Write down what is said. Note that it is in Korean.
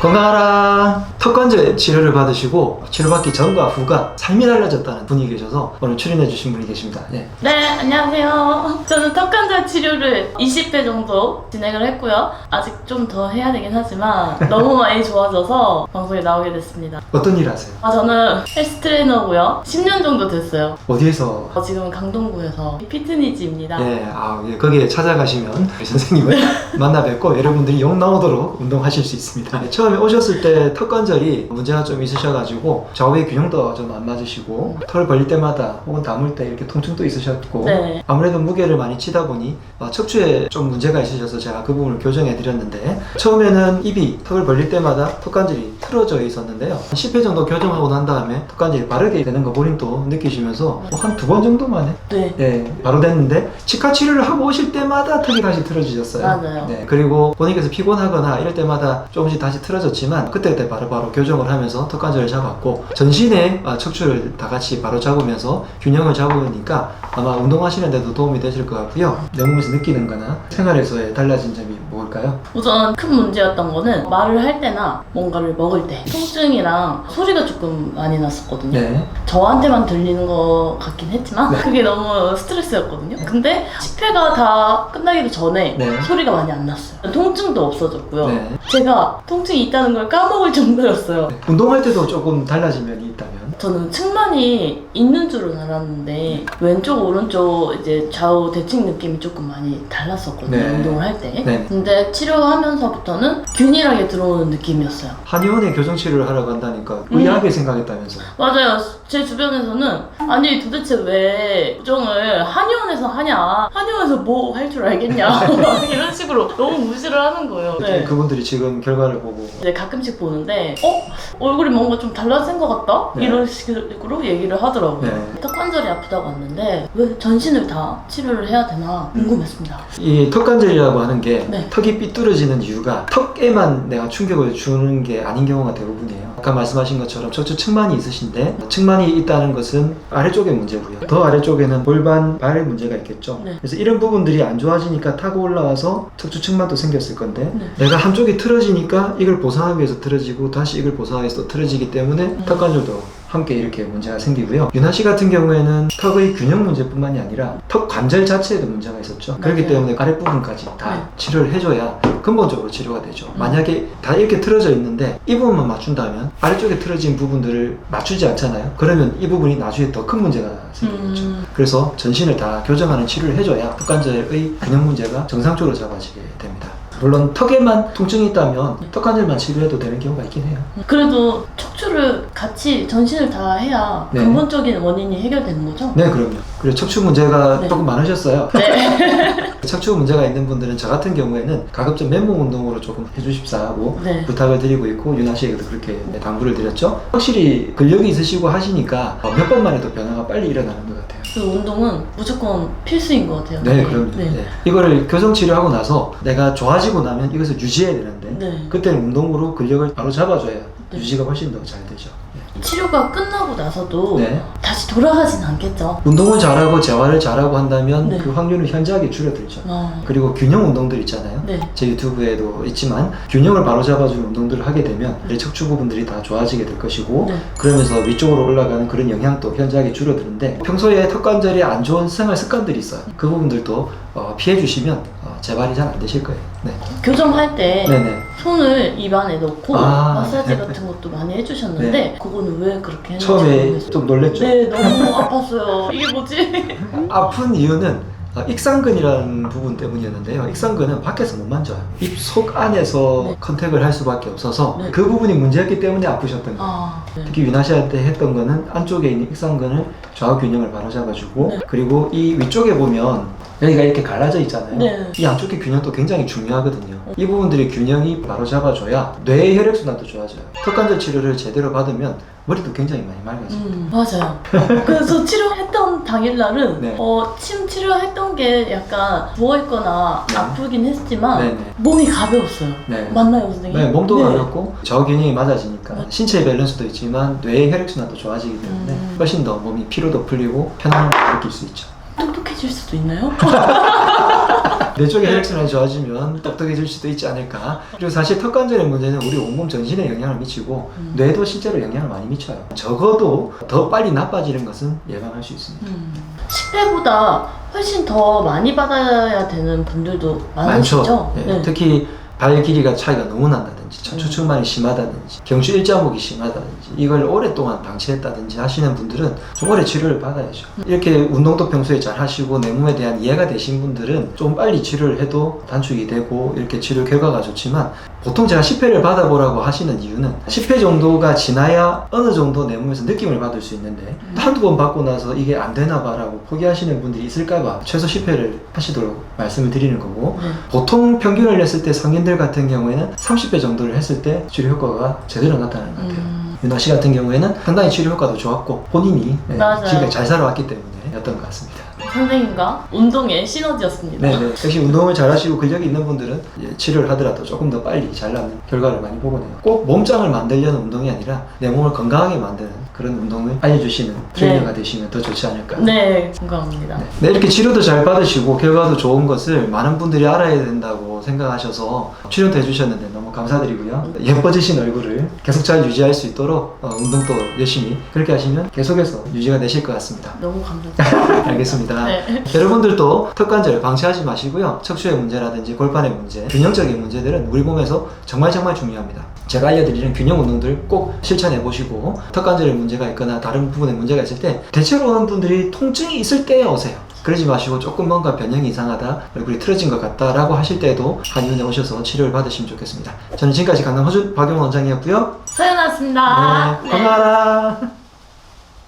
건강하라. 턱관절 치료를 받으시고 치료받기 전과 후가 삶이 달라졌다는 분이 계셔서 오늘 출연해 주신 분이 계십니다. 네. 네, 안녕하세요. 저는 턱관절 치료를 20회 정도 진행을 했고요. 아직 좀 더 해야 되긴 하지만 너무 많이 좋아져서 방송에 나오게 됐습니다. 어떤 일 하세요? 저는 헬스 트레이너고요. 10년 정도 됐어요. 어디에서? 지금은 강동구에서 피트니즈입니다. 예, 예, 거기에 찾아가시면 선생님을 만나 뵙고 여러분들이 욕 나오도록 운동하실 수 있습니다. 네, 처음에 오셨을 때 턱관절이 문제가 좀 있으셔가지고 좌우의 균형도 좀 안 맞으시고 털을 벌릴 때마다 혹은 다물 때 이렇게 통증도 있으셨고 네. 아무래도 무게를 많이 치다 보니 척추에 좀 문제가 있으셔서 제가 그 부분을 교정해 드렸는데 처음에는 입이 턱을 벌릴 때마다 턱관절이 틀어져 있었는데요. 10회 정도 교정하고 난 다음에 턱관절이 바르게 되는 거 본인 또 느끼시면서 한 2번 정도 만에 네. 예, 바로 됐는데 치과 치료를 하고 오실 때마다 턱이 다시 틀어지셨어요. 맞아요. 네, 그리고 본인께서 피곤하거나 이럴 때마다 조금씩 다시 틀어졌지만 그때 바로 교정을 하면서 턱관절을 잡았고 전신의 척추를 다 같이 바로 잡으면서 균형을 잡으니까 아마 운동하시는 데도 도움이 되실 것 같고요. 내 몸에서 느끼는 거나 생활에서의 달라진 점이 뭘까요? 우선 큰 문제였던 거는 말을 할 때나 뭔가를 먹을 때 통증이랑 소리가 조금 많이 났었거든요. 네. 저한테만 들리는 것 같긴 했지만 그게 너무 스트레스였거든요. 근데 10회가 다 끝나기도 전에 네. 소리가 많이 안 났어요. 통증도 없어졌고요. 네. 제가 통증이 있다는 걸 까먹을 정도였어요. 운동할 때도 조금 달라진 면이 있다면? 저는 측만이 있는 줄은 알았는데 왼쪽 오른쪽 이제 좌우 대칭 느낌이 조금 많이 달랐었거든요. 네. 운동을 할 때. 네. 근데 치료하면서부터는 균일하게 들어오는 느낌이었어요. 한의원에 교정치료를 하러 간다니까 의아하게 생각했다면서? 맞아요. 제 주변에서는 아니 도대체 왜 교정을 한의원에서 하냐? 한의원에서 뭐 할 줄 알겠냐? 이런 식으로 너무 무시를 하는 거예요. 네. 그분들이 지금 결과를 보고 이제 가끔씩 보는데 얼굴이 뭔가 좀 달라진 것 같다? 네. 이런 식으로 얘기를 하더라고요. 네. 턱관절이 아프다고 왔는데 왜 전신을 다 치료를 해야 되나 궁금했습니다. 이 턱관절이라고 하는 게 네. 턱이 삐뚤어지는 이유가 턱에만 내가 충격을 주는 게 아닌 경우가 대부분이에요. 아까 말씀하신 것처럼 척추 측만이 있으신데 측만이 있다는 것은 아래쪽의 문제고요. 더 아래쪽에는 골반, 발 문제가 있겠죠. 네. 그래서 이런 부분들이 안 좋아지니까 타고 올라와서 척추 측만도 생겼을 건데 네. 내가 한쪽이 틀어지니까 이걸 보상하기 위해서 틀어지고 다시 이걸 보상하기 위해서 또 틀어지기 때문에 턱관절도 함께 이렇게 문제가 생기고요. 윤아 씨 같은 경우에는 턱의 균형 문제뿐만이 아니라 턱 관절 자체에도 문제가 있었죠. 그렇기 맞아요. 때문에 아랫부분까지 다 네. 치료를 해줘야 근본적으로 치료가 되죠. 만약에 다 이렇게 틀어져 있는데 이 부분만 맞춘다면 아래쪽에 틀어진 부분들을 맞추지 않잖아요. 그러면 이 부분이 나중에 더 큰 문제가 생기겠죠. 그래서 전신을 다 교정하는 치료를 해줘야 턱관절의 균형 문제가 정상적으로 잡아지게 됩니다. 물론 턱에만 통증이 있다면 턱관절만 치료해도 되는 경우가 있긴 해요. 그래도 척추를 같이 전신을 다 해야 네. 근본적인 원인이 해결되는 거죠? 네, 그럼요. 그리고 척추 문제가 네. 조금 많으셨어요. 네. 척추 문제가 있는 분들은 저 같은 경우에는 가급적 맨몸 운동으로 조금 해주십사 하고 네. 부탁을 드리고 있고 윤아 씨에게도 그렇게 당부를 드렸죠. 확실히 근력이 있으시고 하시니까 몇 번만 해도 변화가 빨리 일어나는 것 같아요. 그 운동은 무조건 필수인 것 같아요. 네, 그럼요. 네. 네. 이거를 교정 치료하고 나서 내가 좋아지고 나면 이것을 유지해야 되는데 네. 그때는 운동으로 근력을 바로 잡아줘야 네. 유지가 훨씬 더 잘 되죠. 치료가 끝나고 나서도 네. 다시 돌아가진 않겠죠? 운동을 잘하고 재활을 잘하고 한다면 네. 그 확률은 현저하게 줄어들죠. 어. 그리고 균형 운동들 있잖아요. 네. 제 유튜브에도 있지만 균형을 바로 잡아주는 운동들을 하게 되면 내 척추 부분들이 다 좋아지게 될 것이고 네. 그러면서 위쪽으로 올라가는 그런 영향도 현저하게 줄어드는데 평소에 턱관절이 안 좋은 생활 습관들이 있어요. 그 부분들도 피해 주시면 재발이 잘 안 되실 거예요. 네. 교정할 때 네네. 손을 입안에 넣고 아, 마사지 네. 같은 것도 많이 해주셨는데 네. 그거는 왜 그렇게 했는지 처음에 모르겠어요. 좀 놀랬죠. 네, 너무 아팠어요. 이게 뭐지? 아픈 이유는 익상근이라는 부분 때문이었는데요. 익상근은 밖에서 못 만져요. 입 속 안에서 네. 컨택을 할 수밖에 없어서 네. 그 부분이 문제였기 때문에 아프셨던 거예요. 네. 특히 윤아 씨한테 했던 거는 안쪽에 있는 익상근을 좌우 균형을 바로 잡아주고 네. 그리고 이 위쪽에 보면 여기가 이렇게 갈라져 있잖아요. 네. 이 안쪽의 균형도 굉장히 중요하거든요. 이 부분들이 균형이 바로 잡아줘야 뇌의 혈액순환도 좋아져요. 턱관절 치료를 제대로 받으면 머리도 굉장히 많이 맑아져요. 맞아요. 그래서 치료했던 당일날은 네. 침 치료했던 게 약간 부어있거나 네. 아프긴 했지만 네네. 몸이 가벼웠어요. 네. 맞나요, 선생님? 네, 몸도 네. 가볍고 좌우 균형이 맞아지니까 네. 신체의 밸런스도 있지만 뇌의 혈액순환도 좋아지기 때문에 훨씬 더 몸이 피로도 풀리고 편안함을 느낄 수 있죠. 똑똑해질 수도 있나요? 뇌 쪽의 혈액순환이 좋아지면 똑똑해질 수도 있지 않을까. 그리고 사실 턱관절의 문제는 우리 온몸 전신에 영향을 미치고 뇌도 실제로 영향을 많이 미쳐요. 적어도 더 빨리 나빠지는 것은 예방할 수 있습니다. 10회보다 훨씬 더 많이 받아야 되는 분들도 많으시죠? 많죠. 네. 특히 발 길이가 차이가 너무 난다든지 척추측만이 심하다든지 경추 일자목이 심하다든지 이걸 오랫동안 방치했다든지 하시는 분들은 좀 오래 치료를 받아야죠. 이렇게 운동도 평소에 잘 하시고 내 몸에 대한 이해가 되신 분들은 좀 빨리 치료를 해도 단축이 되고 이렇게 치료 결과가 좋지만 보통 제가 10회를 받아보라고 하시는 이유는 10회 정도가 지나야 어느 정도 내 몸에서 느낌을 받을 수 있는데 한두 번 받고 나서 이게 안 되나 봐라고 포기하시는 분들이 있을까봐 최소 10회를 하시도록 말씀을 드리는 거고 보통 평균을 냈을 때 성인들 같은 경우에는 30회 정도를 했을 때 치료 효과가 제대로 나타나는 것 같아요. 윤아 씨 같은 경우에는 상당히 치료 효과도 좋았고 본인이 지금까지 잘 살아왔기 때문에 였던 것 같습니다. 선생님과 운동의 시너지였습니다. 네네. 역시 운동을 잘 하시고 근력이 있는 분들은 치료를 하더라도 조금 더 빨리 잘 나는 결과를 많이 보곤 해요. 꼭 몸짱을 만들려는 운동이 아니라 내 몸을 건강하게 만드는 그런 운동을 알려주시는 트레이너가 되시면 더 좋지 않을까. 네, 공감합니다. 네, 이렇게 치료도 잘 받으시고 결과도 좋은 것을 많은 분들이 알아야 된다고 생각하셔서 출연도 해주셨는데 너무 감사드리고요. 예뻐지신 얼굴을 계속 잘 유지할 수 있도록 운동도 열심히 그렇게 하시면 계속해서 유지가 되실 것 같습니다. 너무 감사드립니다. 알겠습니다. 네. 여러분들도 턱관절 방치하지 마시고요. 척추의 문제라든지 골반의 문제, 균형적인 문제들은 우리 몸에서 정말 중요합니다. 제가 알려드리는 균형 운동들 꼭 실천해 보시고 턱관절에 문제가 있거나 다른 부분에 문제가 있을 때 대체로 오는 분들이 통증이 있을 때에 오세요. 그러지 마시고 조금 뭔가 변형이 이상하다, 얼굴이 틀어진 것 같다 라고 하실 때도 한의원에 오셔서 치료를 받으시면 좋겠습니다. 저는 지금까지 강남 허준 박용원 원장이었고요. 서연아였습니다. 네, 건강하라.